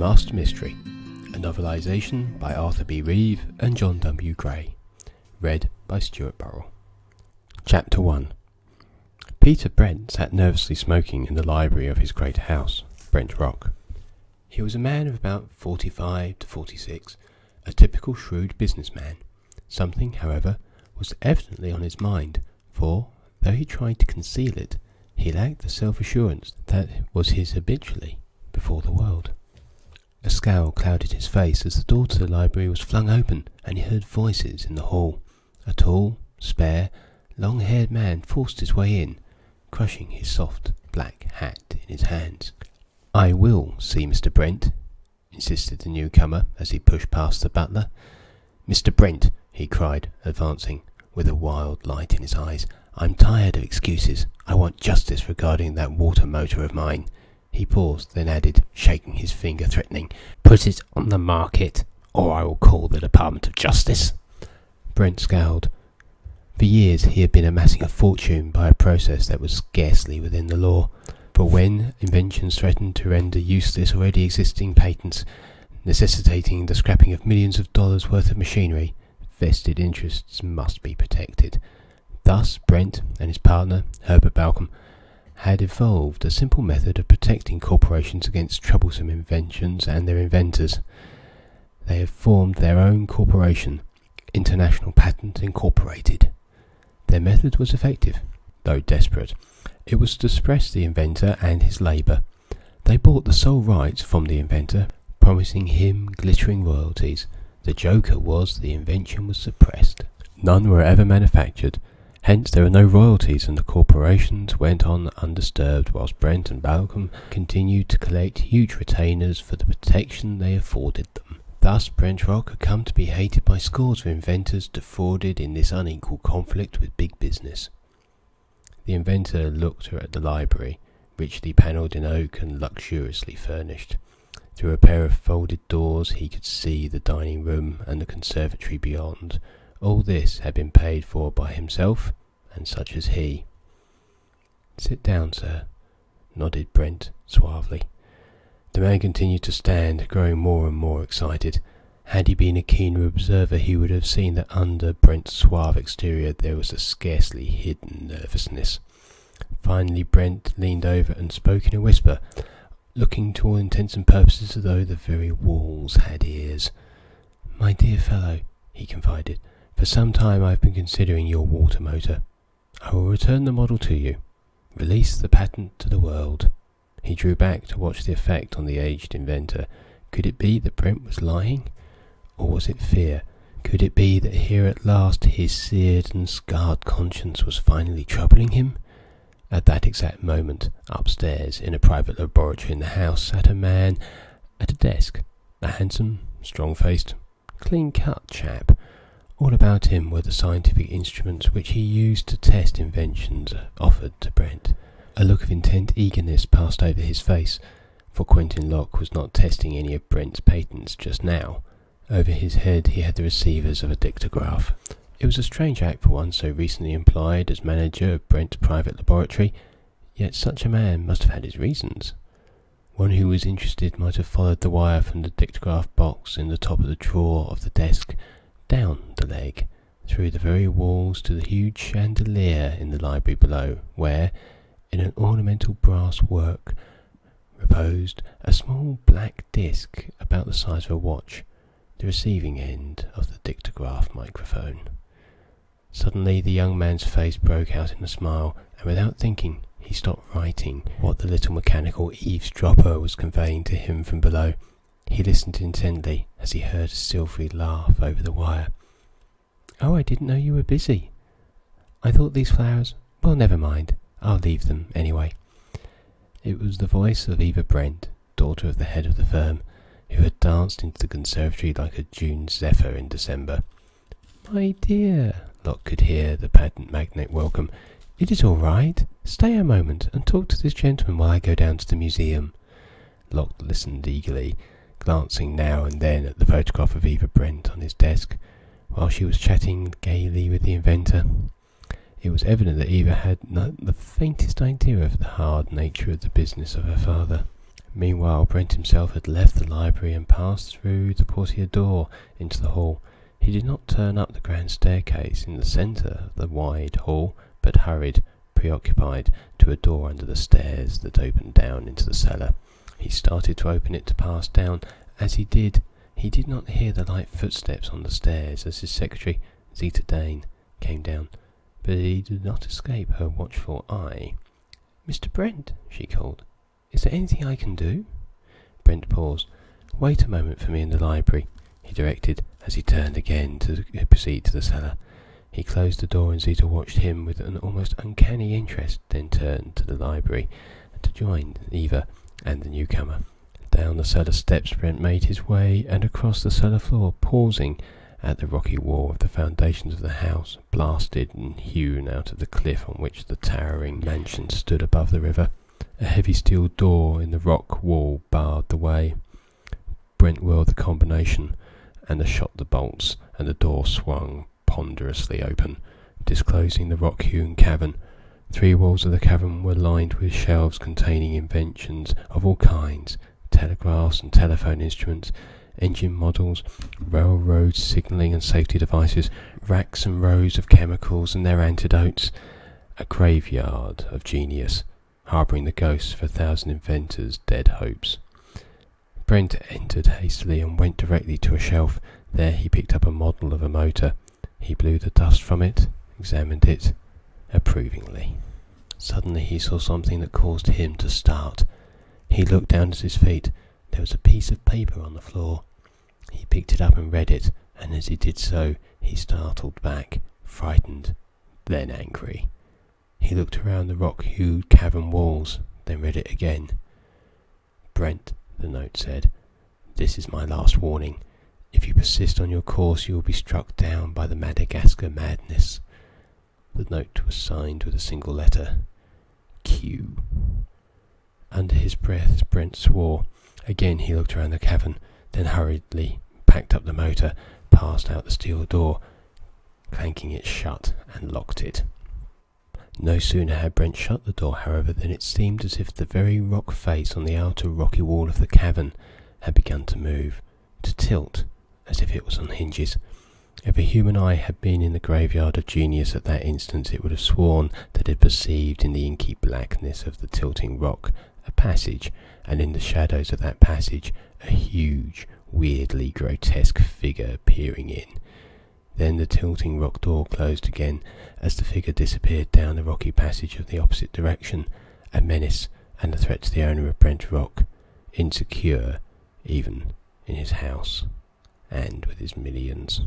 Master Mystery, a novelisation by Arthur B Reeve and John W. Gray, read by Stuart Burrell. Chapter 1. Peter Brent sat nervously smoking in the library of his great house, Brent Rock. He was a man of about 45 to 46, a typical shrewd businessman. Something, however, was evidently on his mind, for, though he tried to conceal it, he lacked the self-assurance that was his habitually before the world. A scowl clouded his face as the door to the library was flung open and he heard voices in the hall. A tall, spare, long-haired man forced his way in, crushing his soft black hat in his hands. "I will see Mr. Brent," insisted the newcomer as he pushed past the butler. "Mr. Brent," he cried, advancing, with a wild light in his eyes, "I'm tired of excuses. I want justice regarding that water motor of mine." He paused, then added, shaking his finger threatening, "Put it on the market, or I will call the Department of Justice." Brent scowled. For years he had been amassing a fortune by a process that was scarcely within the law. For when inventions threatened to render useless already existing patents, necessitating the scrapping of millions of dollars worth of machinery, vested interests must be protected. Thus Brent and his partner, Herbert Balcom, had evolved a simple method of protecting corporations against troublesome inventions and their inventors. They had formed their own corporation, International Patent Incorporated. Their method was effective, though desperate. It was to suppress the inventor and his labour. They bought the sole rights from the inventor, promising him glittering royalties. The joker was the invention was suppressed. None were ever manufactured. Hence there were no royalties, and the corporations went on undisturbed whilst Brent and Balcom continued to collect huge retainers for the protection they afforded them. Thus Brent Rock had come to be hated by scores of inventors defrauded in this unequal conflict with big business. The inventor looked at the library, richly panelled in oak and luxuriously furnished. Through a pair of folded doors he could see the dining room and the conservatory beyond. All this had been paid for by himself and such as he. "Sit down, sir," nodded Brent suavely. The man continued to stand, growing more and more excited. Had he been a keener observer he would have seen that under Brent's suave exterior there was a scarcely hidden nervousness. Finally Brent leaned over and spoke in a whisper, looking to all intents and purposes as though the very walls had ears. "My dear fellow," he confided, "for some time I have been considering your water motor. I will return the model to you. Release the patent to the world." He drew back to watch the effect on the aged inventor. Could it be that Brent was lying? Or was it fear? Could it be that here at last his seared and scarred conscience was finally troubling him? At that exact moment, upstairs, in a private laboratory in the house, sat a man at a desk, a handsome, strong-faced, clean-cut chap. All about him were the scientific instruments which he used to test inventions offered to Brent. A look of intent eagerness passed over his face, for Quentin Logue was not testing any of Brent's patents just now. Over his head he had the receivers of a dictograph. It was a strange act for one so recently employed as manager of Brent's private laboratory, yet such a man must have had his reasons. One who was interested might have followed the wire from the dictograph box in the top of the drawer of the desk, down the leg, through the very walls to the huge chandelier in the library below, where, in an ornamental brass work, reposed a small black disc about the size of a watch, the receiving end of the dictograph microphone. Suddenly the young man's face broke out in a smile, and without thinking he stopped writing what the little mechanical eavesdropper was conveying to him from below. He listened intently as he heard a silvery laugh over the wire. "Oh, I didn't know you were busy. I thought these flowers... Well, never mind. I'll leave them anyway." It was the voice of Eva Brent, daughter of the head of the firm, who had danced into the conservatory like a June zephyr in December. "My dear," Logue could hear the patent magnate welcome, "it is all right. Stay a moment and talk to this gentleman while I go down to the museum." Logue listened eagerly, glancing now and then at the photograph of Eva Brent on his desk, while she was chatting gaily with the inventor. It was evident that Eva had not the faintest idea of the hard nature of the business of her father. Meanwhile, Brent himself had left the library and passed through the portiere door into the hall. He did not turn up the grand staircase in the centre of the wide hall, but hurried, preoccupied, to a door under the stairs that opened down into the cellar. He started to open it to pass down. As he did not hear the light footsteps on the stairs as his secretary, Zeta Dane, came down, but he did not escape her watchful eye. "Mr. Brent," she called, "is there anything I can do?" Brent paused. "Wait a moment for me in the library," he directed, as he turned again to proceed to the cellar. He closed the door and Zeta watched him with an almost uncanny interest, then turned to the library to join Eva and the newcomer. Down the cellar steps Brent made his way and across the cellar floor, pausing at the rocky wall of the foundations of the house, blasted and hewn out of the cliff on which the towering mansion stood above the river. A heavy steel door in the rock wall barred the way. Brent whirled the combination and shot the bolts, and the door swung ponderously open, disclosing the rock-hewn cavern. 3 walls of the cavern were lined with shelves containing inventions of all kinds, telegraphs and telephone instruments, engine models, railroad signalling and safety devices, racks and rows of chemicals and their antidotes, a graveyard of genius, harbouring the ghosts of 1,000 inventors' dead hopes. Brent entered hastily and went directly to a shelf. There he picked up a model of a motor. He blew the dust from it, examined it approvingly. Suddenly he saw something that caused him to start. He looked down at his feet. There was a piece of paper on the floor. He picked it up and read it, and as he did so, he startled back, frightened, then angry. He looked around the rock-hewn cavern walls, then read it again. "Brent," the note said, "this is my last warning. If you persist on your course, you will be struck down by the Madagascar madness." The note was signed with a single letter, Q. Under his breath, Brent swore. Again he looked around the cavern, then hurriedly packed up the motor, passed out the steel door, clanking it shut, and locked it. No sooner had Brent shut the door, however, than it seemed as if the very rock face on the outer rocky wall of the cavern had begun to move, to tilt, as if it was on hinges. If a human eye had been in the graveyard of genius at that instant, it would have sworn that it had perceived in the inky blackness of the tilting rock a passage, and in the shadows of that passage a huge, weirdly grotesque figure peering in. Then the tilting rock door closed again as the figure disappeared down the rocky passage of the opposite direction, a menace and a threat to the owner of Brent Rock, insecure even in his house and with his millions.